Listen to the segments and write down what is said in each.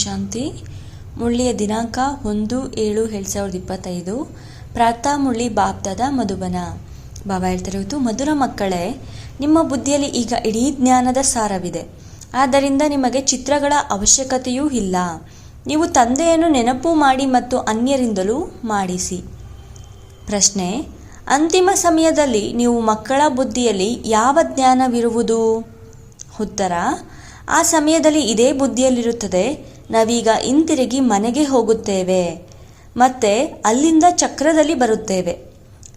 ಶಾಂತಿ. ಮುರಳಿಯ ದಿನಾಂಕ 1/7/2025. ಪ್ರಾರ್ಥನಾ ಮುರಳಿ ಬಾಪ್ದಾದ ಮಧುಬನ. ಬಾಬಾ ಹೇಳ್ತಿರುವುದು, ಮಧುರ ಮಕ್ಕಳೇ, ನಿಮ್ಮ ಬುದ್ಧಿಯಲ್ಲಿ ಈಗ ಇಡೀ ಜ್ಞಾನದ ಸಾರವಿದೆ. ಆದ್ದರಿಂದ ನಿಮಗೆ ಚಿತ್ರಗಳ ಅವಶ್ಯಕತೆಯೂ ಇಲ್ಲ. ನೀವು ತಂದೆಯನ್ನು ನೆನಪು ಮಾಡಿ ಮತ್ತು ಅನ್ಯರಿಂದಲೂ ಮಾಡಿಸಿ. ಪ್ರಶ್ನೆ: ಅಂತಿಮ ಸಮಯದಲ್ಲಿ ನೀವು ಮಕ್ಕಳ ಬುದ್ಧಿಯಲ್ಲಿ ಯಾವ ಜ್ಞಾನವಿರುವುದು? ಉತ್ತರ: ಆ ಸಮಯದಲ್ಲಿ ಇದೇ ಬುದ್ಧಿಯಲ್ಲಿರುತ್ತದೆ. ನಾವೀಗ ಹಿಂತಿರುಗಿ ಮನೆಗೆ ಹೋಗುತ್ತೇವೆ ಮತ್ತೆ ಅಲ್ಲಿಂದ ಚಕ್ರದಲ್ಲಿ ಬರುತ್ತೇವೆ.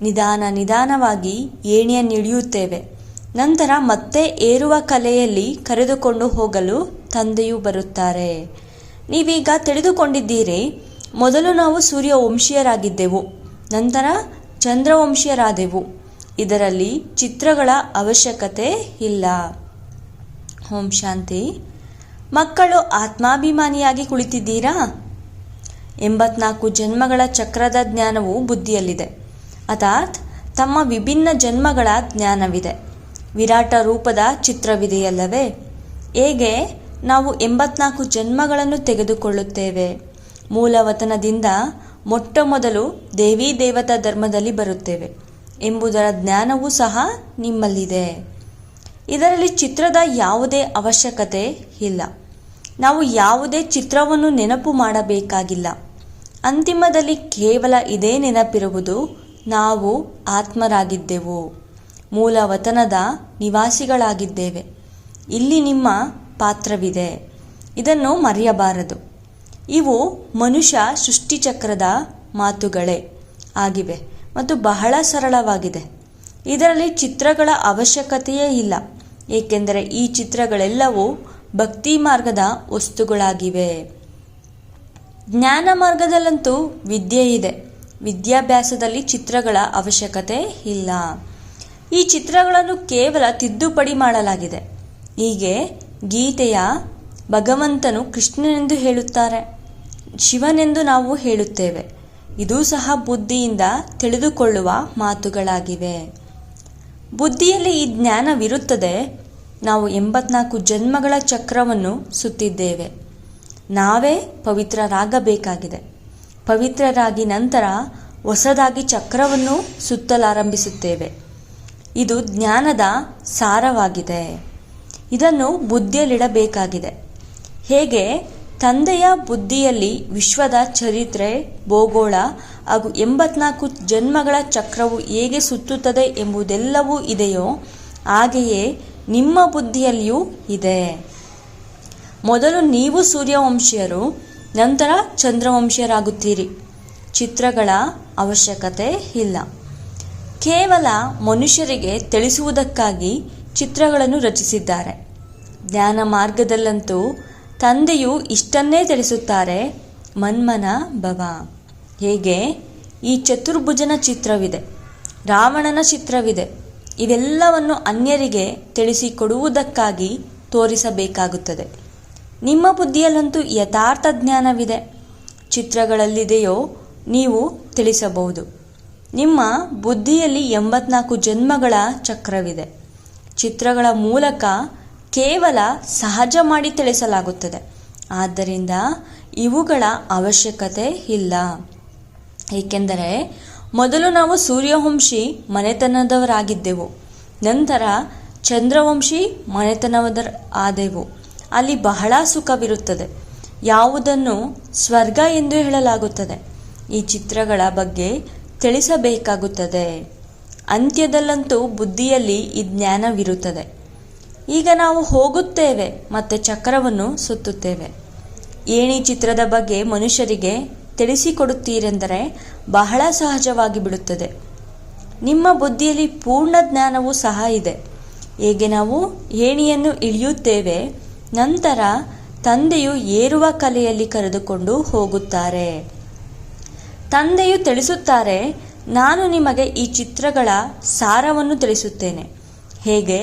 ನಿಧಾನವಾಗಿ ಏಣಿಯನ್ನು ಇಳಿಯುತ್ತೇವೆ. ನಂತರ ಮತ್ತೆ ಏರುವ ಕಲೆಯಲ್ಲಿ ಕರೆದುಕೊಂಡು ಹೋಗಲು ತಂದೆಯು ಬರುತ್ತಾರೆ. ನೀವೀಗ ತಿಳಿದುಕೊಂಡಿದ್ದೀರಿ, ಮೊದಲು ನಾವು ಸೂರ್ಯವಂಶೀಯರಾಗಿದ್ದೆವು, ನಂತರ ಚಂದ್ರವಂಶೀಯರಾದೆವು. ಇದರಲ್ಲಿ ಚಿತ್ರಗಳ ಅವಶ್ಯಕತೆ ಇಲ್ಲ. ಓಂ ಶಾಂತಿ. ಮಕ್ಕಳು ಆತ್ಮಾಭಿಮಾನಿಯಾಗಿ ಕುಳಿತಿದ್ದೀರಾ? 84 ಜನ್ಮಗಳ ಚಕ್ರದ ಜ್ಞಾನವು ಬುದ್ಧಿಯಲ್ಲಿದೆ, ಅರ್ಥಾತ್ ತಮ್ಮ ವಿಭಿನ್ನ ಜನ್ಮಗಳ ಜ್ಞಾನವಿದೆ. ವಿರಾಟ ರೂಪದ ಚಿತ್ರವಿದೆಯಲ್ಲವೇ? ಹೇಗೆ ನಾವು 84 ಜನ್ಮಗಳನ್ನು ತೆಗೆದುಕೊಳ್ಳುತ್ತೇವೆ? ಮೂಲವತನದಿಂದ ಮೊಟ್ಟಮೊದಲು ದೇವಿ ದೇವತಾ ಧರ್ಮದಲ್ಲಿ ಬರುತ್ತೇವೆ ಎಂಬುದರ ಜ್ಞಾನವೂ ಸಹ ನಿಮ್ಮಲ್ಲಿದೆ. ಇದರಲ್ಲಿ ಚಿತ್ರದ ಯಾವುದೇ ಅವಶ್ಯಕತೆ ಇಲ್ಲ. ನಾವು ಯಾವುದೇ ಚಿತ್ರವನ್ನು ನೆನಪು ಮಾಡಬೇಕಾಗಿಲ್ಲ. ಅಂತಿಮದಲ್ಲಿ ಕೇವಲ ಇದೇ ನೆನಪಿರುವುದು, ನಾವು ಆತ್ಮರಾಗಿದ್ದೆವು, ಮೂಲವತನದ ನಿವಾಸಿಗಳಾಗಿದ್ದೇವೆ. ಇಲ್ಲಿ ನಿಮ್ಮ ಪಾತ್ರವಿದೆ, ಇದನ್ನು ಮರೆಯಬಾರದು. ಇವು ಮನುಷ್ಯ ಸೃಷ್ಟಿಚಕ್ರದ ಮಾತುಗಳೇ ಆಗಿವೆ ಮತ್ತು ಬಹಳ ಸರಳವಾಗಿದೆ. ಇದರಲ್ಲಿ ಚಿತ್ರಗಳ ಅವಶ್ಯಕತೆಯೇ ಇಲ್ಲ, ಏಕೆಂದರೆ ಈ ಚಿತ್ರಗಳೆಲ್ಲವೂ ಭಕ್ತಿ ಮಾರ್ಗದ ವಸ್ತುಗಳಾಗಿವೆ. ಜ್ಞಾನ ಮಾರ್ಗದಲ್ಲಂತೂ ವಿದ್ಯೆ ಇದೆ. ವಿದ್ಯಾಭ್ಯಾಸದಲ್ಲಿ ಚಿತ್ರಗಳ ಅವಶ್ಯಕತೆ ಇಲ್ಲ. ಈ ಚಿತ್ರಗಳನ್ನು ಕೇವಲ ತಿದ್ದುಪಡಿ ಮಾಡಲಾಗಿದೆ. ಹೀಗೆ ಗೀತೆಯ ಭಗವಂತನು ಕೃಷ್ಣನೆಂದು ಹೇಳುತ್ತಾರೆ, ಶಿವನೆಂದು ನಾವು ಹೇಳುತ್ತೇವೆ. ಇದೂ ಸಹ ಬುದ್ಧಿಯಿಂದ ತಿಳಿದುಕೊಳ್ಳುವ ಮಾತುಗಳಾಗಿವೆ. ಬುದ್ಧಿಯಲ್ಲಿ ಈ ಜ್ಞಾನವಿರುತ್ತದೆ. ನಾವು 84 ಜನ್ಮಗಳ ಚಕ್ರವನ್ನು ಸುತ್ತಿದ್ದೇವೆ. ನಾವೇ ಪವಿತ್ರರಾಗಬೇಕಾಗಿದೆ. ಪವಿತ್ರರಾಗಿ ನಂತರ ಹೊಸದಾಗಿ ಚಕ್ರವನ್ನು ಸುತ್ತಲಾರಂಭಿಸುತ್ತೇವೆ. ಇದು ಜ್ಞಾನದ ಸಾರವಾಗಿದೆ. ಇದನ್ನು ಬುದ್ಧಿಯಲ್ಲಿಡಬೇಕಾಗಿದೆ. ಹೇಗೆ ತಂದೆಯ ಬುದ್ಧಿಯಲ್ಲಿ ವಿಶ್ವದ ಚರಿತ್ರೆ, ಭೂಗೋಳ ಹಾಗೂ 84 ಜನ್ಮಗಳ ಚಕ್ರವು ಹೇಗೆ ಸುತ್ತುತ್ತದೆ ಎಂಬುದೆಲ್ಲವೂ ಇದೆಯೋ, ಹಾಗೆಯೇ ನಿಮ್ಮ ಬುದ್ಧಿಯಲ್ಲಿಯೂ ಇದೆ. ಮೊದಲು ನೀವು ಸೂರ್ಯವಂಶೀಯರು, ನಂತರ ಚಂದ್ರವಂಶೀಯರಾಗುತ್ತೀರಿ. ಚಿತ್ರಗಳ ಅವಶ್ಯಕತೆ ಇಲ್ಲ. ಕೇವಲ ಮನುಷ್ಯರಿಗೆ ತಿಳಿಸುವುದಕ್ಕಾಗಿ ಚಿತ್ರಗಳನ್ನು ರಚಿಸಿದ್ದಾರೆ. ಜ್ಞಾನ ಮಾರ್ಗದಲ್ಲಂತೂ ತಂದೆಯು ಇಷ್ಟನ್ನೇ ತಿಳಿಸುತ್ತಾರೆ, ಮನ್ಮನ ಭವ. ಹೇಗೆ ಈ ಚತುರ್ಭುಜನ ಚಿತ್ರವಿದೆ, ರಾವಣನ ಚಿತ್ರವಿದೆ. ಇವೆಲ್ಲವನ್ನು ಅನ್ಯರಿಗೆ ತಿಳಿಸಿಕೊಡುವುದಕ್ಕಾಗಿ ತೋರಿಸಬೇಕಾಗುತ್ತದೆ. ನಿಮ್ಮ ಬುದ್ಧಿಯಲ್ಲಂತೂ ಯಥಾರ್ಥ ಜ್ಞಾನವಿದೆ. ಚಿತ್ರಗಳಲ್ಲಿದೆಯೋ ನೀವು ತಿಳಿಸಬಹುದು. ನಿಮ್ಮ ಬುದ್ಧಿಯಲ್ಲಿ 84 ಜನ್ಮಗಳ ಚಕ್ರವಿದೆ. ಚಿತ್ರಗಳ ಮೂಲಕ ಕೇವಲ ಸಹಜ ಮಾಡಿ ತಿಳಿಸಲಾಗುತ್ತದೆ. ಆದ್ದರಿಂದ ಇವುಗಳ ಅವಶ್ಯಕತೆ ಇಲ್ಲ. ಏಕೆಂದರೆ ಮೊದಲು ನಾವು ಸೂರ್ಯವಂಶಿ ಮನೆತನದವರಾಗಿದ್ದೆವು, ನಂತರ ಚಂದ್ರವಂಶಿ ಮನೆತನದವರ ಆದೆವು. ಅಲ್ಲಿ ಬಹಳ ಸುಖವಿರುತ್ತದೆ. ಯಾವುದನ್ನು ಸ್ವರ್ಗ ಎಂದು ಹೇಳಲಾಗುತ್ತದೆ. ಈ ಚಿತ್ರಗಳ ಬಗ್ಗೆ ತಿಳಿಸಬೇಕಾಗುತ್ತದೆ. ಅಂತ್ಯದಲ್ಲಂತೂ ಬುದ್ಧಿಯಲ್ಲಿ ಈ ಜ್ಞಾನವಿರುತ್ತದೆ. ಈಗ ನಾವು ಹೋಗುತ್ತೇವೆ ಮತ್ತೆ ಚಕ್ರವನ್ನು ಸುತ್ತುತ್ತೇವೆ. ಏಣಿ ಚಿತ್ರದ ಬಗ್ಗೆ ಮನುಷ್ಯರಿಗೆ ತಿಳಿಸಿಕೊಡುತ್ತೀರೆಂದರೆ ಬಹಳ ಸಹಜವಾಗಿ ಬಿಡುತ್ತದೆ. ನಿಮ್ಮ ಬುದ್ಧಿಯಲ್ಲಿ ಪೂರ್ಣ ಜ್ಞಾನವೂ ಸಹ ಇದೆ. ಹೇಗೆ ನಾವು ಏಣಿಯನ್ನು ಇಳಿಯುತ್ತೇವೆ, ನಂತರ ತಂದೆಯು ಏರುವ ಕಲೆಯಲ್ಲಿ ಕರೆದುಕೊಂಡು ಹೋಗುತ್ತಾರೆ. ತಂದೆಯು ತಿಳಿಸುತ್ತಾರೆ, ನಾನು ನಿಮಗೆ ಈ ಚಿತ್ರಗಳ ಸಾರವನ್ನು ತಿಳಿಸುತ್ತೇನೆ. ಹೇಗೆ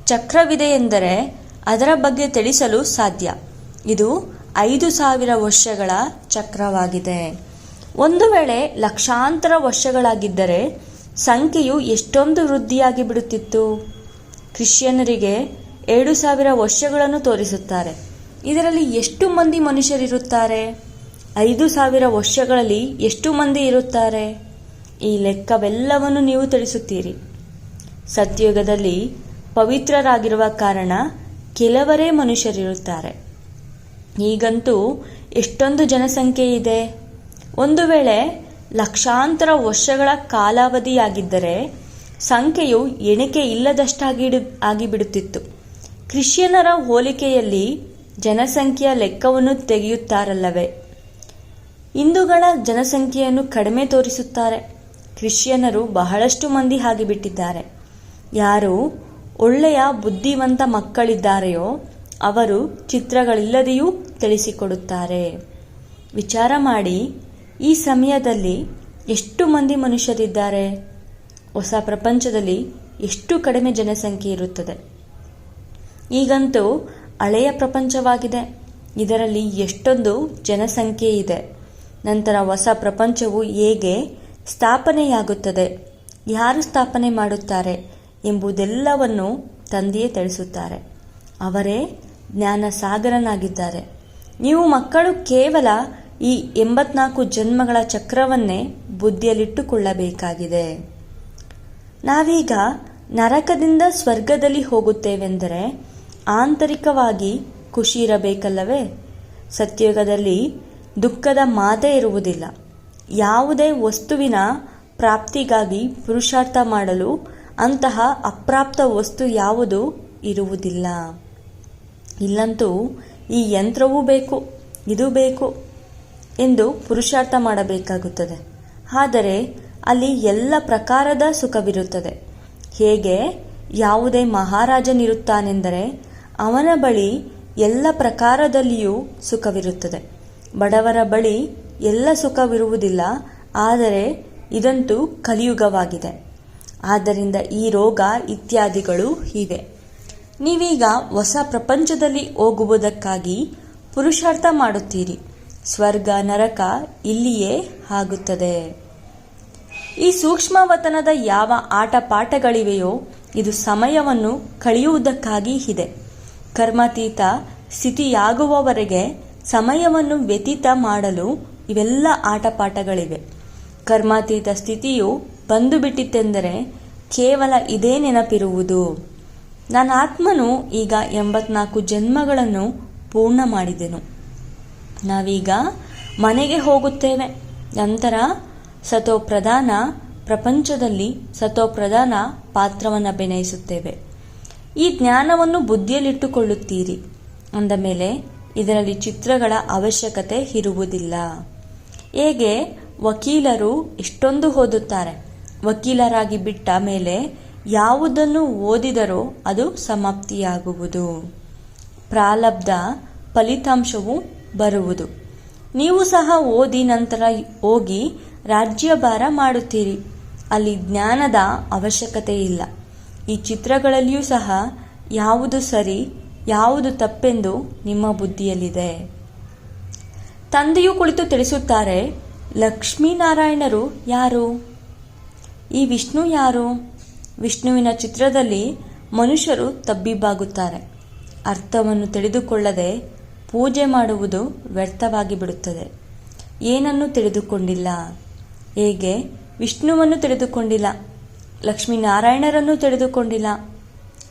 ಚಕ್ರವಿದೆ ಎಂದರೆ ಅದರ ಬಗ್ಗೆ ತಿಳಿಸಲು ಸಾಧ್ಯ. ಇದು 5000 ವರ್ಷಗಳ ಚಕ್ರವಾಗಿದೆ. ಒಂದು ವೇಳೆ ಲಕ್ಷಾಂತರ ವರ್ಷಗಳಾಗಿದ್ದರೆ ಸಂಖ್ಯೆಯು ಎಷ್ಟೊಂದು ವೃದ್ಧಿಯಾಗಿ ಬಿಡುತ್ತಿತ್ತು. ಕ್ರಿಶ್ಚಿಯನ್ನರಿಗೆ 7000 ವರ್ಷಗಳನ್ನು ತೋರಿಸುತ್ತಾರೆ. ಇದರಲ್ಲಿ ಎಷ್ಟು ಮಂದಿ ಮನುಷ್ಯರಿರುತ್ತಾರೆ? 5,000 ವರ್ಷಗಳಲ್ಲಿ ಎಷ್ಟು ಮಂದಿ ಇರುತ್ತಾರೆ? ಈ ಲೆಕ್ಕವೆಲ್ಲವನ್ನು ನೀವು ತಿಳಿಸುತ್ತೀರಿ. ಸತ್ಯಯುಗದಲ್ಲಿ ಪವಿತ್ರರಾಗಿರುವ ಕಾರಣ ಕೆಲವರೇ ಮನುಷ್ಯರಿರುತ್ತಾರೆ. ಈಗಂತೂ ಎಷ್ಟೊಂದು ಜನಸಂಖ್ಯೆ ಇದೆ. ಒಂದು ವೇಳೆ ಲಕ್ಷಾಂತರ ವರ್ಷಗಳ ಕಾಲಾವಧಿಯಾಗಿದ್ದರೆ ಸಂಖ್ಯೆಯು ಎಣಿಕೆ ಆಗಿಬಿಡುತ್ತಿತ್ತು. ಕ್ರಿಶ್ಚಿಯನ್ನರ ಹೋಲಿಕೆಯಲ್ಲಿ ಜನಸಂಖ್ಯೆಯ ಲೆಕ್ಕವನ್ನು ತೆಗೆಯುತ್ತಾರಲ್ಲವೇ? ಹಿಂದೂಗಳ ಜನಸಂಖ್ಯೆಯನ್ನು ಕಡಿಮೆ ತೋರಿಸುತ್ತಾರೆ. ಕ್ರಿಶ್ಚಿಯನ್ನರು ಬಹಳಷ್ಟು ಮಂದಿ ಆಗಿಬಿಟ್ಟಿದ್ದಾರೆ. ಯಾರು ಒಳ್ಳೆಯ ಬುದ್ಧಿವಂತ ಮಕ್ಕಳಿದ್ದಾರೆಯೋ ಅವರು ಚಿತ್ರಗಳಿಲ್ಲದೆಯೂ ತಿಳಿಸಿಕೊಡುತ್ತಾರೆ. ವಿಚಾರ ಮಾಡಿ, ಈ ಸಮಯದಲ್ಲಿ ಎಷ್ಟು ಮಂದಿ ಮನುಷ್ಯರಿದ್ದಾರೆ? ಹೊಸ ಪ್ರಪಂಚದಲ್ಲಿ ಎಷ್ಟು ಕಡಿಮೆ ಜನಸಂಖ್ಯೆ ಇರುತ್ತದೆ. ಈಗಂತೂ ಹಳೆಯ ಪ್ರಪಂಚವಾಗಿದೆ. ಇದರಲ್ಲಿ ಎಷ್ಟೊಂದು ಜನಸಂಖ್ಯೆ ಇದೆ. ನಂತರ ಹೊಸ ಪ್ರಪಂಚವು ಹೇಗೆ ಸ್ಥಾಪನೆಯಾಗುತ್ತದೆ, ಯಾರು ಸ್ಥಾಪನೆ ಮಾಡುತ್ತಾರೆ ಎಂಬುದೆಲ್ಲವನ್ನು ತಂದೆಯೇ ತಿಳಿಸುತ್ತಾರೆ. ಅವರೇ ಜ್ಞಾನ ಸಾಗರನಾಗಿದ್ದಾರೆ. ನೀವು ಮಕ್ಕಳು ಕೇವಲ ಈ 84 ಜನ್ಮಗಳ ಚಕ್ರವನ್ನೇ ಬುದ್ಧಿಯಲ್ಲಿಟ್ಟುಕೊಳ್ಳಬೇಕಾಗಿದೆ. ನಾವೀಗ ನರಕದಿಂದ ಸ್ವರ್ಗದಲ್ಲಿ ಹೋಗುತ್ತೇವೆಂದರೆ ಆಂತರಿಕವಾಗಿ ಖುಷಿ ಇರಬೇಕಲ್ಲವೇ? ಸತ್ಯಯುಗದಲ್ಲಿ ದುಃಖದ ಮಾತೇ ಇರುವುದಿಲ್ಲ. ಯಾವುದೇ ವಸ್ತುವಿನ ಪ್ರಾಪ್ತಿಗಾಗಿ ಪುರುಷಾರ್ಥ ಮಾಡಲು ಅಂತಹ ಅಪ್ರಾಪ್ತ ವಸ್ತು ಯಾವುದೂ ಇರುವುದಿಲ್ಲ. ಇಲ್ಲಂತೂ ಈ ಯಂತ್ರವೂ ಬೇಕು, ಇದು ಬೇಕು ಎಂದು ಪುರುಷಾರ್ಥ ಮಾಡಬೇಕಾಗುತ್ತದೆ. ಆದರೆ ಅಲ್ಲಿ ಎಲ್ಲ ಪ್ರಕಾರದ ಸುಖವಿರುತ್ತದೆ. ಹೇಗೆ ಯಾವುದೇ ಮಹಾರಾಜನಿರುತ್ತಾನೆಂದರೆ ಅವನ ಬಳಿ ಎಲ್ಲ ಪ್ರಕಾರದಲ್ಲಿಯೂ ಸುಖವಿರುತ್ತದೆ. ಬಡವರ ಬಳಿ ಎಲ್ಲ ಸುಖವಿರುವುದಿಲ್ಲ. ಆದರೆ ಇದಂತೂ ಕಲಿಯುಗವಾಗಿದೆ. ಆದ್ದರಿಂದ ಈ ರೋಗ ಇತ್ಯಾದಿಗಳು ಇವೆ. ನೀವೀಗ ಹೊಸ ಪ್ರಪಂಚದಲ್ಲಿ ಹೋಗುವುದಕ್ಕಾಗಿ ಪುರುಷಾರ್ಥ ಮಾಡುತ್ತೀರಿ. ಸ್ವರ್ಗ ನರಕ ಇಲ್ಲಿಯೇ ಆಗುತ್ತದೆ. ಈ ಸೂಕ್ಷ್ಮವತನದ ಯಾವ ಆಟಪಾಠಗಳಿವೆಯೋ ಇದು ಸಮಯವನ್ನು ಕಳೆಯುವುದಕ್ಕಾಗಿ ಇದೆ. ಕರ್ಮಾತೀತ ಸ್ಥಿತಿಯಾಗುವವರೆಗೆ ಸಮಯವನ್ನು ವ್ಯತೀತ ಮಾಡಲು ಇವೆಲ್ಲ ಆಟಪಾಠಗಳಿವೆ. ಕರ್ಮಾತೀತ ಸ್ಥಿತಿಯು ಬಂದು ಬಿಟ್ಟಿತೆಂದರೆ ಕೇವಲ ಇದೇ ನೆನಪಿರುವುದು. ನನ್ನ ಆತ್ಮನು ಈಗ 84 ಜನ್ಮಗಳನ್ನು ಪೂರ್ಣ ಮಾಡಿದೆನು. ನಾವೀಗ ಮನೆಗೆ ಹೋಗುತ್ತೇವೆ. ನಂತರ ಸತೋಪ್ರಧಾನ ಪ್ರಪಂಚದಲ್ಲಿ ಸತೋಪ್ರಧಾನ ಪಾತ್ರವನ್ನು ಅಭಿನಯಿಸುತ್ತೇವೆ. ಈ ಜ್ಞಾನವನ್ನು ಬುದ್ಧಿಯಲ್ಲಿಟ್ಟುಕೊಳ್ಳುತ್ತೀರಿ ಅಂದ ಮೇಲೆ ಇದರಲ್ಲಿ ಚಿತ್ರಗಳ ಅವಶ್ಯಕತೆ ಇರುವುದಿಲ್ಲ. ಹೇಗೆ ವಕೀಲರು ಎಷ್ಟೊಂದು ಓದುತ್ತಾರೆ. ವಕೀಲರಾಗಿ ಬಿಟ್ಟ ಮೇಲೆ ಯಾವುದನ್ನು ಓದಿದರೋ ಅದು ಸಮಾಪ್ತಿಯಾಗುವುದು. ಪ್ರಾರಬ್ಧ ಫಲಿತಾಂಶವು ಬರುವುದು. ನೀವು ಸಹ ಓದಿ ನಂತರ ಹೋಗಿ ರಾಜ್ಯಭಾರ ಮಾಡುತ್ತೀರಿ. ಅಲ್ಲಿ ಜ್ಞಾನದ ಅವಶ್ಯಕತೆ ಇಲ್ಲ. ಈ ಚಿತ್ರಗಳಲ್ಲಿಯೂ ಸಹ ಯಾವುದು ಸರಿ ಯಾವುದು ತಪ್ಪೆಂದು ನಿಮ್ಮ ಬುದ್ಧಿಯಲ್ಲಿದೆ. ತಂದೆಯು ಕುಳಿತು ತಿಳಿಸುತ್ತಾರೆ, ಲಕ್ಷ್ಮೀನಾರಾಯಣರು ಯಾರು? ಈ ವಿಷ್ಣು ಯಾರು? ವಿಷ್ಣುವಿನ ಚಿತ್ರದಲ್ಲಿ ಮನುಷ್ಯರು ತಬ್ಬಿಬ್ಬಾಗುತ್ತಾರೆ. ಅರ್ಥವನ್ನು ತಿಳಿದುಕೊಳ್ಳದೆ ಪೂಜೆ ಮಾಡುವುದು ವ್ಯರ್ಥವಾಗಿ ಬಿಡುತ್ತದೆ. ಏನನ್ನು ತಿಳಿದುಕೊಂಡಿಲ್ಲ. ಹೇಗೆ ವಿಷ್ಣುವನ್ನು ತಿಳಿದುಕೊಂಡಿಲ್ಲ, ಲಕ್ಷ್ಮೀನಾರಾಯಣರನ್ನು ತಿಳಿದುಕೊಂಡಿಲ್ಲ.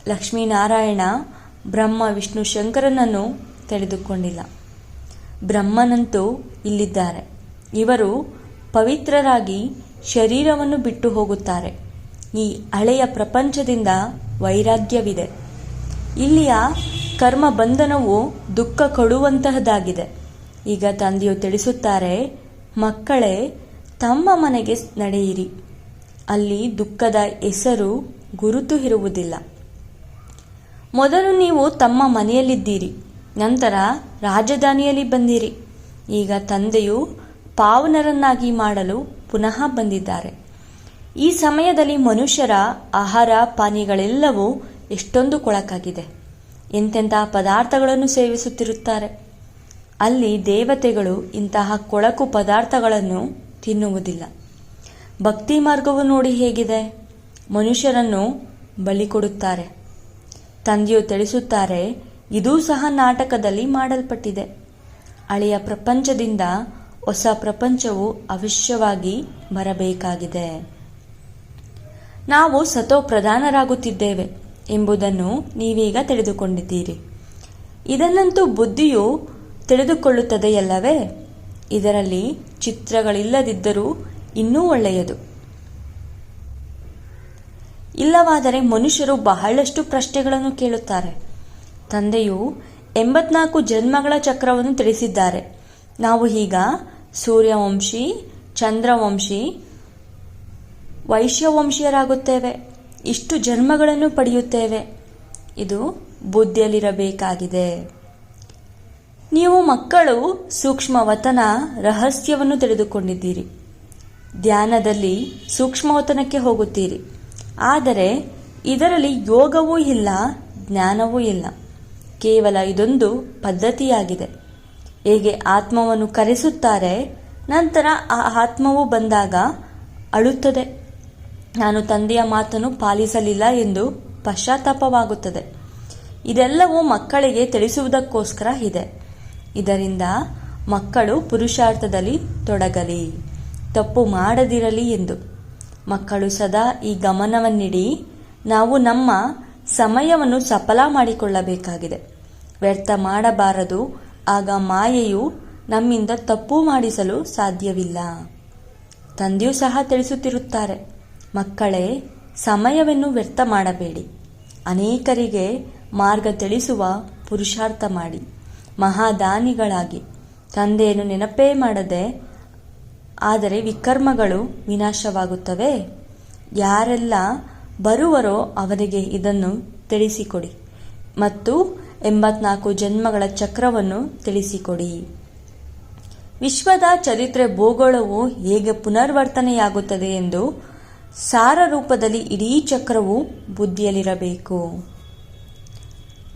ಲಕ್ಷ್ಮೀನಾರಾಯಣ ಬ್ರಹ್ಮ ವಿಷ್ಣು ಶಂಕರನನ್ನು ತಿಳಿದುಕೊಂಡಿಲ್ಲ. ಬ್ರಹ್ಮನಂತೂ ಇಲ್ಲಿದ್ದಾರೆ. ಇವರು ಪವಿತ್ರರಾಗಿ ಶರೀರವನ್ನು ಬಿಟ್ಟು ಹೋಗುತ್ತಾರೆ. ಈ ಹಳೆಯ ಪ್ರಪಂಚದಿಂದ ವೈರಾಗ್ಯವಿದೆ. ಇಲ್ಲಿಯ ಕರ್ಮ ಬಂಧನವು ದುಃಖ ಕೊಡುವಂತಹದ್ದಾಗಿದೆ. ಈಗ ತಂದೆಯು ತಿಳಿಸುತ್ತಾರೆ, ಮಕ್ಕಳೇ ತಮ್ಮ ಮನೆಗೆ ನಡೆಯಿರಿ. ಅಲ್ಲಿ ದುಃಖದ ಹೆಸರು ಗುರುತು ಇರುವುದಿಲ್ಲ. ಮೊದಲು ನೀವು ತಮ್ಮ ಮನೆಯಲ್ಲಿದ್ದೀರಿ, ನಂತರ ರಾಜಧಾನಿಯಲ್ಲಿ ಬಂದಿರಿ. ಈಗ ತಂದೆಯು ಪಾವನರನ್ನಾಗಿ ಮಾಡಲು ಪುನಃ ಬಂದಿದ್ದಾರೆ. ಈ ಸಮಯದಲ್ಲಿ ಮನುಷ್ಯರ ಆಹಾರ ಪಾನೀಯಗಳೆಲ್ಲವೂ ಎಷ್ಟೊಂದು ಕೊಳಕಾಗಿದೆ. ಎಂತೆಂತಹ ಪದಾರ್ಥಗಳನ್ನು ಸೇವಿಸುತ್ತಿರುತ್ತಾರೆ. ಅಲ್ಲಿ ದೇವತೆಗಳು ಇಂತಹ ಕೊಳಕು ಪದಾರ್ಥಗಳನ್ನು ತಿನ್ನುವುದಿಲ್ಲ. ಭಕ್ತಿ ಮಾರ್ಗವು ನೋಡಿ ಹೇಗಿದೆ. ಮನುಷ್ಯರನ್ನು ಬಲಿ ಕೊಡುತ್ತಾರೆ. ತಂದೆಯು ತಿಳಿಸುತ್ತಾರೆ, ಇದೂ ಸಹ ನಾಟಕದಲ್ಲಿ ಮಾಡಲ್ಪಟ್ಟಿದೆ. ಹಳೆಯ ಪ್ರಪಂಚದಿಂದ ಹೊಸ ಪ್ರಪಂಚವು ಅವಶ್ಯವಾಗಿ ಬರಬೇಕಾಗಿದೆ. ನಾವು ಸತೋ ಪ್ರಧಾನರಾಗುತ್ತಿದ್ದೇವೆ ಎಂಬುದನ್ನು ನೀವೀಗ ತಿಳಿದುಕೊಂಡಿದ್ದೀರಿ. ಇದನ್ನಂತೂ ಬುದ್ಧಿಯು ತಿಳಿದುಕೊಳ್ಳುತ್ತದೆಯಲ್ಲವೇ? ಇದರಲ್ಲಿ ಚಿತ್ರಗಳಿಲ್ಲದಿದ್ದರೂ ಇನ್ನೂ ಒಳ್ಳೆಯದು. ಇಲ್ಲವಾದರೆ ಮನುಷ್ಯರು ಬಹಳಷ್ಟು ಪ್ರಶ್ನೆಗಳನ್ನು ಕೇಳುತ್ತಾರೆ. ತಂದೆಯು 84 ಜನ್ಮಗಳ ಚಕ್ರವನ್ನು ತಿಳಿಸಿದ್ದಾರೆ. ನಾವು ಈಗ ಸೂರ್ಯವಂಶಿ, ಚಂದ್ರವಂಶಿ, ವೈಶ್ಯವಂಶೀಯರಾಗುತ್ತೇವೆ. ಇಷ್ಟು ಜನ್ಮಗಳನ್ನು ಪಡೆಯುತ್ತೇವೆ. ಇದು ಬುದ್ಧಿಯಲ್ಲಿರಬೇಕಾಗಿದೆ. ನೀವು ಮಕ್ಕಳು ಸೂಕ್ಷ್ಮವತನ ರಹಸ್ಯವನ್ನು ತಿಳಿದುಕೊಂಡಿದ್ದೀರಿ. ಧ್ಯಾನದಲ್ಲಿ ಸೂಕ್ಷ್ಮವತನಕ್ಕೆ ಹೋಗುತ್ತೀರಿ. ಆದರೆ ಇದರಲ್ಲಿ ಯೋಗವೂ ಇಲ್ಲ, ಜ್ಞಾನವೂ ಇಲ್ಲ. ಕೇವಲ ಇದೊಂದು ಪದ್ಧತಿಯಾಗಿದೆ. ಹೇಗೆ ಆತ್ಮವನ್ನು ಕರೆಸುತ್ತಾರೆ, ನಂತರ ಆ ಆತ್ಮವು ಬಂದಾಗ ಅಳುತ್ತದೆ. ನಾನು ತಂದೆಯ ಮಾತನ್ನು ಪಾಲಿಸಲಿಲ್ಲ ಎಂದು ಪಶ್ಚಾತ್ತಾಪವಾಗುತ್ತದೆ. ಇದೆಲ್ಲವೂ ಮಕ್ಕಳಿಗೆ ತಿಳಿಸುವುದಕ್ಕೋಸ್ಕರ ಇದೆ. ಇದರಿಂದ ಮಕ್ಕಳು ಪುರುಷಾರ್ಥದಲ್ಲಿ ತೊಡಗಲಿ, ತಪ್ಪು ಮಾಡದಿರಲಿ ಎಂದು. ಮಕ್ಕಳು ಸದಾ ಈ ಗಮನವನ್ನಿಡಿ, ನಾವು ನಮ್ಮ ಸಮಯವನ್ನು ಸಫಲ ಮಾಡಿಕೊಳ್ಳಬೇಕಾಗಿದೆ. ವ್ಯರ್ಥ ಮಾಡಬಾರದು. ಆಗ ಮಾಯೆಯು ನಮ್ಮಿಂದ ತಪ್ಪು ಮಾಡಿಸಲು ಸಾಧ್ಯವಿಲ್ಲ. ತಂದೆಯೂ ಸಹ ತಿಳಿಸುತ್ತಿರುತ್ತಾರೆ, ಮಕ್ಕಳೇ, ಸಮಯವನ್ನು ವ್ಯರ್ಥ ಮಾಡಬೇಡಿ. ಅನೇಕರಿಗೆ ಮಾರ್ಗ ತಿಳಿಸುವ ಪುರುಷಾರ್ಥ ಮಾಡಿ. ಮಹಾದಾನಿಗಳಾಗಿ. ತಂದೆಯನ್ನು ನೆನಪೇ ಮಾಡದೆ ಆದರೆ ವಿಕರ್ಮಗಳು ವಿನಾಶವಾಗುತ್ತವೆ. ಯಾರೆಲ್ಲ ಬರುವರೋ ಅವರಿಗೆ ಇದನ್ನು ತಿಳಿಸಿಕೊಡಿ ಮತ್ತು 84 ಜನ್ಮಗಳ ಚಕ್ರವನ್ನು ತಿಳಿಸಿಕೊಡಿ. ವಿಶ್ವದ ಚರಿತ್ರೆ ಭೂಗೋಳವು ಹೇಗೆ ಪುನರ್ವರ್ತನೆಯಾಗುತ್ತದೆ ಎಂದು ಸಾರ ರೂಪದಲ್ಲಿ ಇಡೀ ಚಕ್ರವು ಬುದ್ಧಿಯಲ್ಲಿರಬೇಕು.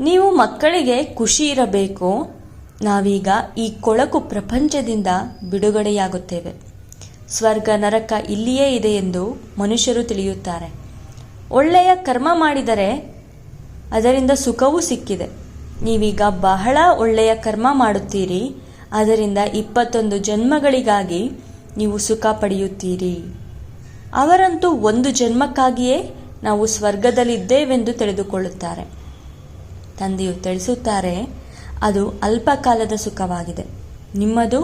ನೀವು ಮಕ್ಕಳಿಗೆ ಖುಷಿ ಇರಬೇಕು. ನಾವೀಗ ಈ ಕೊಳಕು ಪ್ರಪಂಚದಿಂದ ಬಿಡುಗಡೆಯಾಗುತ್ತೇವೆ. ಸ್ವರ್ಗ ನರಕ ಇಲ್ಲಿಯೇ ಇದೆ ಎಂದು ಮನುಷ್ಯರು ತಿಳಿಯುತ್ತಾರೆ. ಒಳ್ಳೆಯ ಕರ್ಮ ಮಾಡಿದರೆ ಅದರಿಂದ ಸುಖವೂ ಸಿಕ್ಕಿದೆ. ನೀವೀಗ ಬಹಳ ಒಳ್ಳೆಯ ಕರ್ಮ ಮಾಡುತ್ತೀರಿ. ಅದರಿಂದ 21 ಜನ್ಮಗಳಿಗಾಗಿ ನೀವು ಸುಖ ಪಡೆಯುತ್ತೀರಿ. ಅವರಂತೂ 1 ಜನ್ಮಕ್ಕಾಗಿಯೇ ನಾವು ಸ್ವರ್ಗದಲ್ಲಿದ್ದೇವೆಂದು ತಿಳಿದುಕೊಳ್ಳುತ್ತಾರೆ. ತಂದೆಯು ತಿಳಿಸುತ್ತಾರೆ, ಅದು ಅಲ್ಪಕಾಲದ ಸುಖವಾಗಿದೆ. ನಿಮ್ಮದು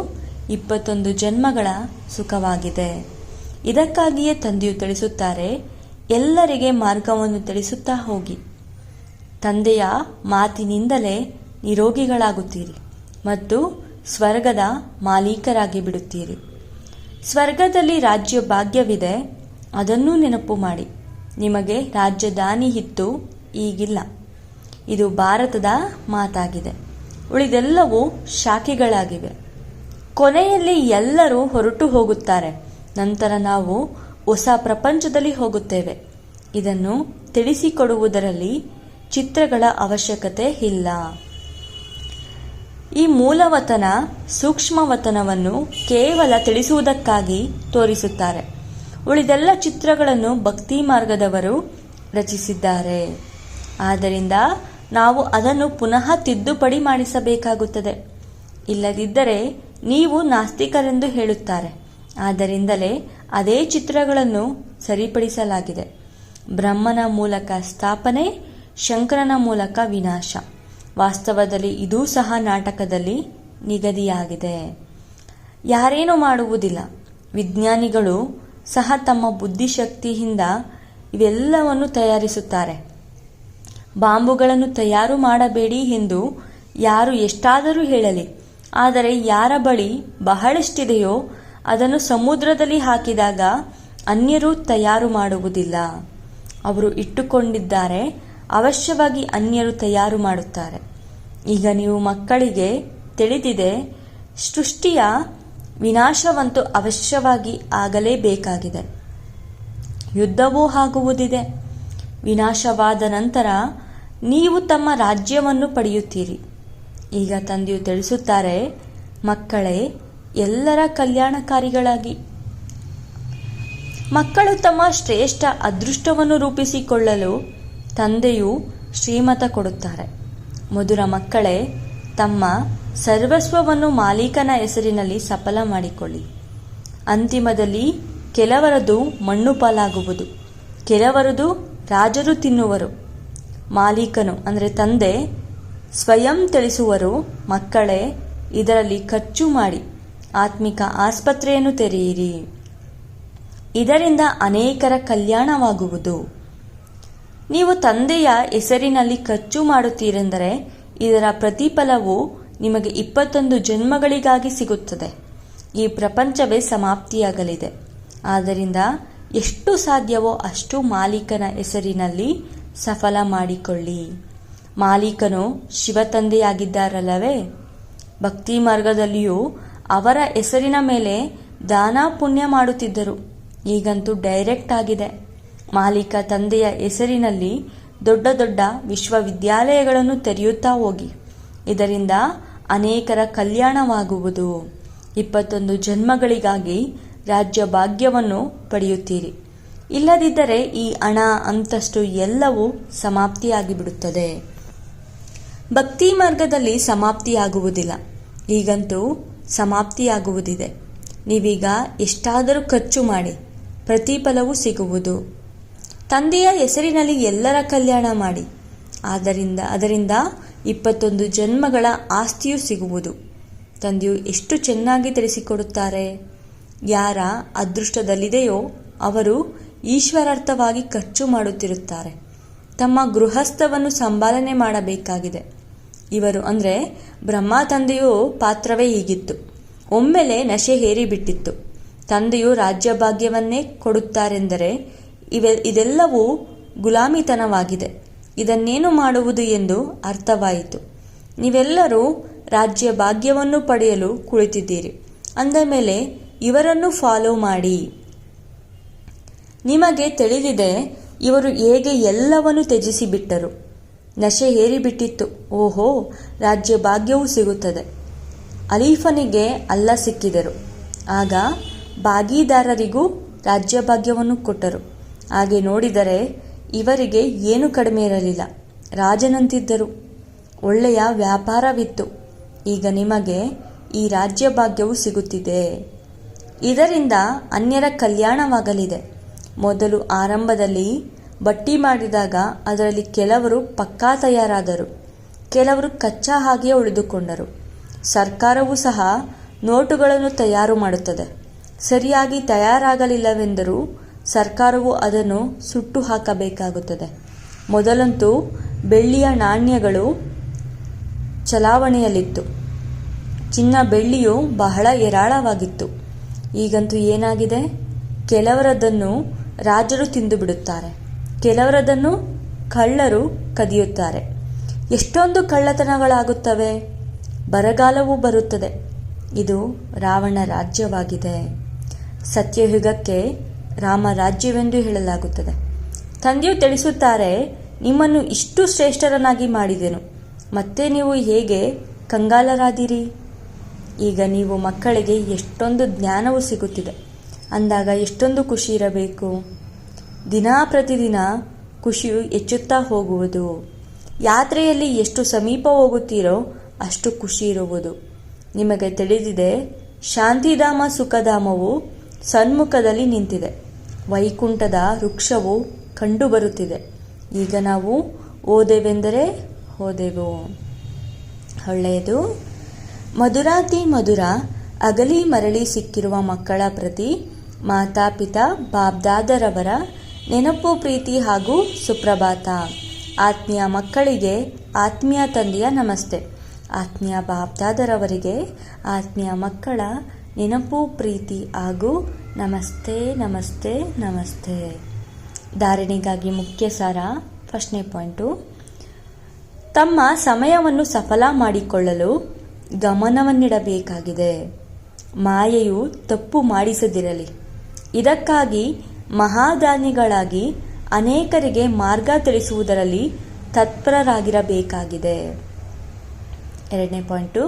21 ಜನ್ಮಗಳ ಸುಖವಾಗಿದೆ. ಇದಕ್ಕಾಗಿಯೇ ತಂದೆಯು ತಿಳಿಸುತ್ತಾರೆ, ಎಲ್ಲರಿಗೆ ಮಾರ್ಗವನ್ನು ತಿಳಿಸುತ್ತಾ ಹೋಗಿ. ತಂದೆಯ ಮಾತಿನಿಂದಲೇ ನಿರೋಗಿಗಳಾಗುತ್ತೀರಿ ಮತ್ತು ಸ್ವರ್ಗದ ಮಾಲೀಕರಾಗಿ ಬಿಡುತ್ತೀರಿ. ಸ್ವರ್ಗದಲ್ಲಿ ರಾಜ್ಯ ಭಾಗ್ಯವಿದೆ, ಅದನ್ನೂ ನೆನಪು ಮಾಡಿ. ನಿಮಗೆ ರಾಜಧಾನಿ ಇತ್ತು, ಈಗಿಲ್ಲ. ಇದು ಭಾರತದ ಮಾತಾಗಿದೆ. ಉಳಿದೆಲ್ಲವೂ ಶಾಖೆಗಳಾಗಿವೆ. ಕೊನೆಯಲ್ಲಿ ಎಲ್ಲರೂ ಹೊರಟು ಹೋಗುತ್ತಾರೆ. ನಂತರ ನಾವು ಹೊಸ ಪ್ರಪಂಚದಲ್ಲಿ ಹೋಗುತ್ತೇವೆ. ಇದನ್ನು ತಿಳಿಸಿಕೊಡುವುದರಲ್ಲಿ ಚಿತ್ರಗಳ ಅವಶ್ಯಕತೆ ಇಲ್ಲ. ಈ ಮೂಲವತನ ಸೂಕ್ಷ್ಮವತನವನ್ನು ಕೇವಲ ತಿಳಿಸುವುದಕ್ಕಾಗಿ ತೋರಿಸುತ್ತಾರೆ. ಉಳಿದೆಲ್ಲ ಚಿತ್ರಗಳನ್ನು ಭಕ್ತಿ ಮಾರ್ಗದವರು ರಚಿಸಿದ್ದಾರೆ. ಆದ್ದರಿಂದ ನಾವು ಅದನ್ನು ಪುನಃ ತಿದ್ದುಪಡಿ ಮಾಡಿಸಬೇಕಾಗುತ್ತದೆ. ಇಲ್ಲದಿದ್ದರೆ ನೀವು ನಾಸ್ತಿಕರೆಂದು ಹೇಳುತ್ತಾರೆ. ಆದ್ದರಿಂದಲೇ ಅದೇ ಚಿತ್ರಗಳನ್ನು ಸರಿಪಡಿಸಲಾಗಿದೆ. ಬ್ರಹ್ಮನ ಮೂಲಕ ಸ್ಥಾಪನೆ, ಶಂಕರನ ಮೂಲಕ ವಿನಾಶ. ವಾಸ್ತವದಲ್ಲಿ ಇದೂ ಸಹ ನಾಟಕದಲ್ಲಿ ನಿಗದಿಯಾಗಿದೆ. ಯಾರೇನೂ ಮಾಡುವುದಿಲ್ಲ. ವಿಜ್ಞಾನಿಗಳು ಸಹ ತಮ್ಮ ಬುದ್ಧಿಶಕ್ತಿಯಿಂದ ಇವೆಲ್ಲವನ್ನು ತಯಾರಿಸುತ್ತಾರೆ. ಬಾಂಬುಗಳನ್ನು ತಯಾರು ಮಾಡಬೇಡಿ ಎಂದು ಯಾರು ಎಷ್ಟಾದರೂ ಹೇಳಲಿ, ಆದರೆ ಯಾರ ಬಳಿ ಬಹಳಷ್ಟಿದೆಯೋ ಅದನ್ನು ಸಮುದ್ರದಲ್ಲಿ ಹಾಕಿದಾಗ ಅನ್ಯರು ತಯಾರು ಮಾಡುವುದಿಲ್ಲ. ಅವರು ಇಟ್ಟುಕೊಂಡಿದ್ದಾರೆ, ಅವಶ್ಯವಾಗಿ ಅನ್ಯರು ತಯಾರು ಮಾಡುತ್ತಾರೆ. ಈಗ ನೀವು ಮಕ್ಕಳಿಗೆ ತಿಳಿದಿದೆ, ಸೃಷ್ಟಿಯ ವಿನಾಶವಂತೂ ಅವಶ್ಯವಾಗಿ ಆಗಲೇಬೇಕಾಗಿದೆ. ಯುದ್ಧವೂ ಆಗುವುದಿದೆ. ವಿನಾಶವಾದ ನಂತರ ನೀವು ತಮ್ಮ ರಾಜ್ಯವನ್ನು ಪಡೆಯುತ್ತೀರಿ. ಈಗ ತಂದೆಯು ತಿಳಿಸುತ್ತಾರೆ, ಮಕ್ಕಳೇ, ಎಲ್ಲರ ಕಲ್ಯಾಣಕಾರಿಗಳಾಗಿ. ಮಕ್ಕಳು ತಮ್ಮ ಶ್ರೇಷ್ಠ ಅದೃಷ್ಟವನ್ನು ರೂಪಿಸಿಕೊಳ್ಳಲು ತಂದೆಯು ಶ್ರೀಮತ ಕೊಡುತ್ತಾರೆ. ಮಧುರ ಮಕ್ಕಳೇ, ತಮ್ಮ ಸರ್ವಸ್ವವನ್ನು ಮಾಲೀಕನ ಹೆಸರಿನಲ್ಲಿ ಸಫಲ ಮಾಡಿಕೊಳ್ಳಿ. ಅಂತಿಮದಲ್ಲಿ ಕೆಲವರದು ಮಣ್ಣು ಪಾಲಾಗುವುದು, ಕೆಲವರದು ರಾಜರು ತಿನ್ನುವರು. ಮಾಲೀಕನು ಅಂದರೆ ತಂದೆ ಸ್ವಯಂ ತಿಳಿಸುವರು, ಮಕ್ಕಳೇ, ಇದರಲ್ಲಿ ಖರ್ಚು ಮಾಡಿ ಆತ್ಮಿಕ ಆಸ್ಪತ್ರೆಯನ್ನು ತೆರೆಯಿರಿ. ಇದರಿಂದ ಅನೇಕರ ಕಲ್ಯಾಣವಾಗುವುದು. ನೀವು ತಂದೆಯ ಹೆಸರಿನಲ್ಲಿ ಖರ್ಚು ಮಾಡುತ್ತೀರೆಂದರೆ ಇದರ ಪ್ರತಿಫಲವು ನಿಮಗೆ 21 ಜನ್ಮಗಳಿಗಾಗಿ ಸಿಗುತ್ತದೆ. ಈ ಪ್ರಪಂಚವೇ ಸಮಾಪ್ತಿಯಾಗಲಿದೆ. ಆದ್ದರಿಂದ ಎಷ್ಟು ಸಾಧ್ಯವೋ ಅಷ್ಟು ಮಾಲೀಕನ ಹೆಸರಿನಲ್ಲಿ ಸಫಲ ಮಾಡಿಕೊಳ್ಳಿ. ಮಾಲೀಕನು ಶಿವ ತಂದೆಯಾಗಿದ್ದಾರಲ್ಲವೇ? ಭಕ್ತಿ ಮಾರ್ಗದಲ್ಲಿಯೂ ಅವರ ಹೆಸರಿನ ಮೇಲೆ ದಾನ ಪುಣ್ಯ ಮಾಡುತ್ತಿದ್ದರು. ಈಗಂತೂ ಡೈರೆಕ್ಟ್ ಆಗಿದೆ. ಮಾಲೀಕ ತಂದೆಯ ಹೆಸರಿನಲ್ಲಿ ದೊಡ್ಡ ದೊಡ್ಡ ವಿಶ್ವವಿದ್ಯಾಲಯಗಳನ್ನು ತೆರೆಯುತ್ತಾ ಹೋಗಿ. ಇದರಿಂದ ಅನೇಕರ ಕಲ್ಯಾಣವಾಗುವುದು. 21 ಜನ್ಮಗಳಿಗಾಗಿ ರಾಜ್ಯ ಭಾಗ್ಯವನ್ನು ಪಡೆಯುತ್ತೀರಿ. ಇಲ್ಲದಿದ್ದರೆ ಈ ಹಣ ಅಂತಸ್ತು ಎಲ್ಲವೂ ಸಮಾಪ್ತಿಯಾಗಿಬಿಡುತ್ತದೆ. ಭಕ್ತಿ ಮಾರ್ಗದಲ್ಲಿ ಸಮಾಪ್ತಿಯಾಗುವುದಿಲ್ಲ. ಈಗಂತೂ ಸಮಾಪ್ತಿಯಾಗುವುದಿದೆ. ನೀವೀಗ ಎಷ್ಟಾದರೂ ಖರ್ಚು ಮಾಡಿ, ಪ್ರತಿಫಲವೂ ಸಿಗುವುದು. ತಂದೆಯ ಹೆಸರಿನಲ್ಲಿ ಎಲ್ಲರ ಕಲ್ಯಾಣ ಮಾಡಿ. ಅದರಿಂದ 21 ಜನ್ಮಗಳ ಆಸ್ತಿಯೂ ಸಿಗುವುದು. ತಂದೆಯು ಎಷ್ಟು ಚೆನ್ನಾಗಿ ತಿಳಿಸಿಕೊಡುತ್ತಾರೆ. ಯಾರ ಅದೃಷ್ಟದಲ್ಲಿದೆಯೋ ಅವರು ಈಶ್ವರಾರ್ಥವಾಗಿ ಖರ್ಚು ಮಾಡುತ್ತಿರುತ್ತಾರೆ. ತಮ್ಮ ಗೃಹಸ್ಥವನ್ನು ಸಂಪಾಲನೆ ಮಾಡಬೇಕಾಗಿದೆ. ಇವರು ಅಂದರೆ ಬ್ರಹ್ಮ ತಂದೆಯು ಪಾತ್ರವೇ ಹೀಗಿತ್ತು. ಒಮ್ಮೆಲೆ ನಶೆ ಹೇರಿಬಿಟ್ಟಿತ್ತು. ತಂದೆಯು ರಾಜ್ಯಭಾಗ್ಯವನ್ನೇ ಕೊಡುತ್ತಾರೆಂದರೆ ಇದೆಲ್ಲವೂ ಗುಲಾಮಿತನವಾಗಿದೆ. ಇದನ್ನೇನು ಮಾಡುವುದು ಎಂದು ಅರ್ಥವಾಯಿತು. ನೀವೆಲ್ಲರೂ ರಾಜ್ಯ ಭಾಗ್ಯವನ್ನು ಪಡೆಯಲು ಕುಳಿತಿದ್ದೀರಿ. ಅಂದ ಮೇಲೆ ಇವರನ್ನು ಫಾಲೋ ಮಾಡಿ. ನಿಮಗೆ ತಿಳಿದಿದೆ ಇವರು ಹೇಗೆ ಎಲ್ಲವನ್ನು ತ್ಯಜಿಸಿಬಿಟ್ಟರು. ನಶೆ ಹೇರಿಬಿಟ್ಟಿತ್ತು. ಓಹೋ, ರಾಜ್ಯ ಭಾಗ್ಯವೂ ಸಿಗುತ್ತದೆ. ಅಲೀಫನಿಗೆ ಅಲ್ಲ ಸಿಕ್ಕಿದರು. ಆಗ ಭಾಗೀದಾರರಿಗೂ ರಾಜ್ಯ ಭಾಗ್ಯವನ್ನು ಕೊಟ್ಟರು. ಹಾಗೆ ನೋಡಿದರೆ ಇವರಿಗೆ ಏನು ಕಡಿಮೆ ಇರಲಿಲ್ಲ. ರಾಜನಂತಿದ್ದರು. ಒಳ್ಳೆಯ ವ್ಯಾಪಾರವಿತ್ತು. ಈಗ ನಿಮಗೆ ಈ ರಾಜ್ಯ ಭಾಗ್ಯವು ಸಿಗುತ್ತಿದೆ. ಇದರಿಂದ ಅನ್ಯರ ಕಲ್ಯಾಣವಾಗಲಿದೆ. ಮೊದಲು ಆರಂಭದಲ್ಲಿ ಬಟ್ಟಿ ಮಾಡಿದಾಗ ಅದರಲ್ಲಿ ಕೆಲವರು ಪಕ್ಕಾ ತಯಾರಾದರು, ಕೆಲವರು ಕಚ್ಚಾ ಹಾಗೆಯೇ ಉಳಿದುಕೊಂಡರು. ಸರ್ಕಾರವೂ ಸಹ ನೋಟುಗಳನ್ನು ತಯಾರು ಮಾಡುತ್ತದೆ. ಸರಿಯಾಗಿ ತಯಾರಾಗಲಿಲ್ಲವೆಂದರೂ ಸರ್ಕಾರವು ಅದನ್ನು ಸುಟ್ಟು ಹಾಕಬೇಕಾಗುತ್ತದೆ. ಮೊದಲಂತೂ ಬೆಳ್ಳಿಯ ನಾಣ್ಯಗಳು ಚಲಾವಣೆಯಲ್ಲಿತ್ತು. ಚಿನ್ನ ಬೆಳ್ಳಿಯು ಬಹಳ ಹೇರಳವಾಗಿತ್ತು. ಈಗಂತೂ ಏನಾಗಿದೆ? ಕೆಲವರದನ್ನು ರಾಜರು ತಿಂದು ಬಿಡುತ್ತಾರೆ, ಕೆಲವರದನ್ನು ಕಳ್ಳರು ಕದಿಯುತ್ತಾರೆ. ಎಷ್ಟೊಂದು ಕಳ್ಳತನಗಳಾಗುತ್ತವೆ. ಬರಗಾಲವೂ ಬರುತ್ತದೆ. ಇದು ರಾವಣ ರಾಜ್ಯವಾಗಿದೆ. ಸತ್ಯಯುಗಕ್ಕೆ ರಾಮ ರಾಜ್ಯವೆಂದು ಹೇಳಲಾಗುತ್ತದೆ. ತಂದೆಯು ತಿಳಿಸುತ್ತಾರೆ, ನಿಮ್ಮನ್ನು ಇಷ್ಟು ಶ್ರೇಷ್ಠರನ್ನಾಗಿ ಮಾಡಿದೆನು, ಮತ್ತೆ ನೀವು ಹೇಗೆ ಕಂಗಾಲರಾದಿರಿ? ಈಗ ನೀವು ಮಕ್ಕಳಿಗೆ ಎಷ್ಟೊಂದು ಜ್ಞಾನವೂ ಸಿಗುತ್ತಿದೆ ಅಂದಾಗ ಎಷ್ಟೊಂದು ಖುಷಿ ಇರಬೇಕು. ಪ್ರತಿದಿನ ಖುಷಿಯು ಹೆಚ್ಚುತ್ತಾ ಹೋಗುವುದು. ಯಾತ್ರೆಯಲ್ಲಿ ಎಷ್ಟು ಸಮೀಪ ಹೋಗುತ್ತೀರೋ ಅಷ್ಟು ಖುಷಿ ಇರುವುದು. ನಿಮಗೆ ತಿಳಿದಿದೆ, ಶಾಂತಿಧಾಮ ಸುಖಧಾಮವು ಸನ್ಮುಖದಲ್ಲಿ ನಿಂತಿದೆ. ವೈಕುಂಠದ ವೃಕ್ಷವು ಕಂಡುಬರುತ್ತಿದೆ. ಈಗ ನಾವು ಹೋದೆವೆಂದರೆ ಹೋದೆವು. ಒಳ್ಳೆಯದು. ಮಧುರಾತಿ ಮಧುರ ಅಗಲಿ ಮರಳಿ ಸಿಕ್ಕಿರುವ ಮಕ್ಕಳ ಪ್ರತಿ ಮಾತಾಪಿತಾ ಬಾಬ್ದಾದರವರ ನೆನಪು, ಪ್ರೀತಿ ಹಾಗೂ ಸುಪ್ರಭಾತ. ಆತ್ಮೀಯ ಮಕ್ಕಳಿಗೆ ಆತ್ಮೀಯ ತಂದೆಯ ನಮಸ್ತೆ. ಆತ್ಮೀಯ ಬಾಬ್ದಾದರವರಿಗೆ ಆತ್ಮೀಯ ಮಕ್ಕಳ ನೆನಪು, ಪ್ರೀತಿ ಹಾಗೂ ನಮಸ್ತೆ ನಮಸ್ತೆ ನಮಸ್ತೆ. ಧಾರಣೆಗಾಗಿ ಮುಖ್ಯ ಸಾರ. ಫಸ್ಟ್ನೇ ಪಾಯಿಂಟು, ತಮ್ಮ ಸಮಯವನ್ನು ಸಫಲ ಮಾಡಿಕೊಳ್ಳಲು ಗಮನವನ್ನಿಡಬೇಕಾಗಿದೆ. ಮಾಯೆಯು ತಪ್ಪು ಮಾಡಿಸದಿರಲಿ. ಇದಕ್ಕಾಗಿ ಮಹಾದಾನಿಗಳಾಗಿ ಅನೇಕರಿಗೆ ಮಾರ್ಗ ತಿಳಿಸುವುದರಲ್ಲಿ ತತ್ಪರರಾಗಿರಬೇಕಾಗಿದೆ. ಎರಡನೇ ಪಾಯಿಂಟು,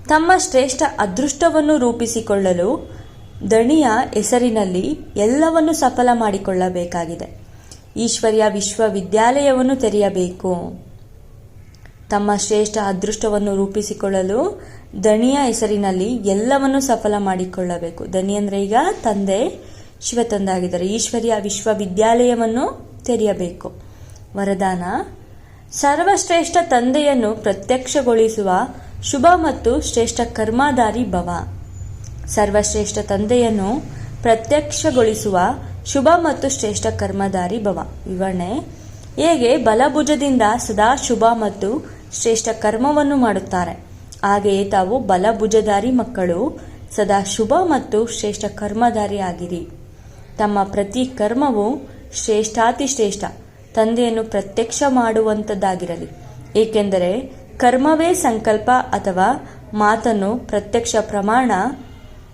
ತಮ್ಮ ಶ್ರೇಷ್ಠ ಅದೃಷ್ಟವನ್ನು ರೂಪಿಸಿಕೊಳ್ಳಲು ದಣಿಯ ಹೆಸರಿನಲ್ಲಿ ಎಲ್ಲವನ್ನು ಸಫಲ ಮಾಡಿಕೊಳ್ಳಬೇಕಾಗಿದೆ. ಈಶ್ವರ್ಯ ವಿಶ್ವವಿದ್ಯಾಲಯವನ್ನು ತೆರೆಯಬೇಕು. ತಮ್ಮ ಶ್ರೇಷ್ಠ ಅದೃಷ್ಟವನ್ನು ರೂಪಿಸಿಕೊಳ್ಳಲು ದಣಿಯ ಹೆಸರಿನಲ್ಲಿ ಎಲ್ಲವನ್ನು ಸಫಲ ಮಾಡಿಕೊಳ್ಳಬೇಕು. ದಣಿ ಅಂದರೆ ಈಗ ತಂದೆ, ಶಿವ ತಂದೆ ಆಗಿದ್ದಾರೆ. ಈಶ್ವರಿಯ ವಿಶ್ವವಿದ್ಯಾಲಯವನ್ನು ತೆರೆಯಬೇಕು. ವರದಾನ: ಸರ್ವಶ್ರೇಷ್ಠ ತಂದೆಯನ್ನು ಪ್ರತ್ಯಕ್ಷಗೊಳಿಸುವ ಶುಭ ಮತ್ತು ಶ್ರೇಷ್ಠ ಕರ್ಮಧಾರಿ ಭವ. ಸರ್ವಶ್ರೇಷ್ಠ ತಂದೆಯನ್ನು ಪ್ರತ್ಯಕ್ಷಗೊಳಿಸುವ ಶುಭ ಮತ್ತು ಶ್ರೇಷ್ಠ ಕರ್ಮಧಾರಿ ಭವ. ವಿವರಣೆ: ಹೇಗೆ ಬಲಭುಜದಿಂದ ಸದಾ ಶುಭ ಮತ್ತು ಶ್ರೇಷ್ಠ ಕರ್ಮವನ್ನು ಮಾಡುತ್ತಾರೆ, ಹಾಗೆಯೇ ತಾವು ಬಲಭುಜಧಾರಿ ಮಕ್ಕಳು ಸದಾ ಶುಭ ಮತ್ತು ಶ್ರೇಷ್ಠ ಕರ್ಮಧಾರಿ ಆಗಿರಿ. ತಮ್ಮ ಪ್ರತಿ ಕರ್ಮವು ಶ್ರೇಷ್ಠಾತಿಶ್ರೇಷ್ಠ ತಂದೆಯನ್ನು ಪ್ರತ್ಯಕ್ಷ ಮಾಡುವಂಥದ್ದಾಗಿರಲಿ, ಏಕೆಂದರೆ ಕರ್ಮವೇ ಸಂಕಲ್ಪ ಅಥವಾ ಮಾತನ್ನು ಪ್ರತ್ಯಕ್ಷ ಪ್ರಮಾಣ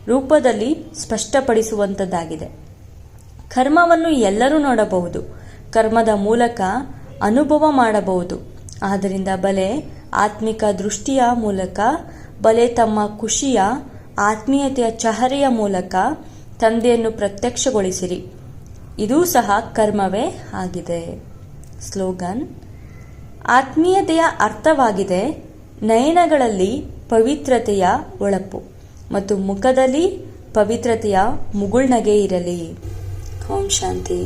ರೂಪದಲ್ಲಿ ಸ್ಪಷ್ಟಪಡಿಸುವಂಥದ್ದಾಗಿದೆ. ಕರ್ಮವನ್ನು ಎಲ್ಲರೂ ನೋಡಬಹುದು, ಕರ್ಮದ ಮೂಲಕ ಅನುಭವ ಮಾಡಬಹುದು. ಆದ್ದರಿಂದ ಬಲೆ ಆತ್ಮಿಕ ದೃಷ್ಟಿಯ ಮೂಲಕ, ಬಲೆ ತಮ್ಮ ಖುಷಿಯ ಆತ್ಮೀಯತೆಯ ಚಹರೆಯ ಮೂಲಕ ತಂದೆಯನ್ನು ಪ್ರತ್ಯಕ್ಷಗೊಳಿಸಿರಿ. ಇದೂ ಸಹ ಕರ್ಮವೇ ಆಗಿದೆ. ಸ್ಲೋಗನ್: ಆತ್ಮೀಯತೆಯ ಅರ್ಥವಾಗಿದೆ ನಯನಗಳಲ್ಲಿ ಪವಿತ್ರತೆಯ ಹೊಳಪು ಮತ್ತು ಮುಖದಲ್ಲಿ ಪವಿತ್ರತೆಯ ಮುಗುಳ್ನಗೆ ಇರಲಿ. ಓಂ ಶಾಂತಿ.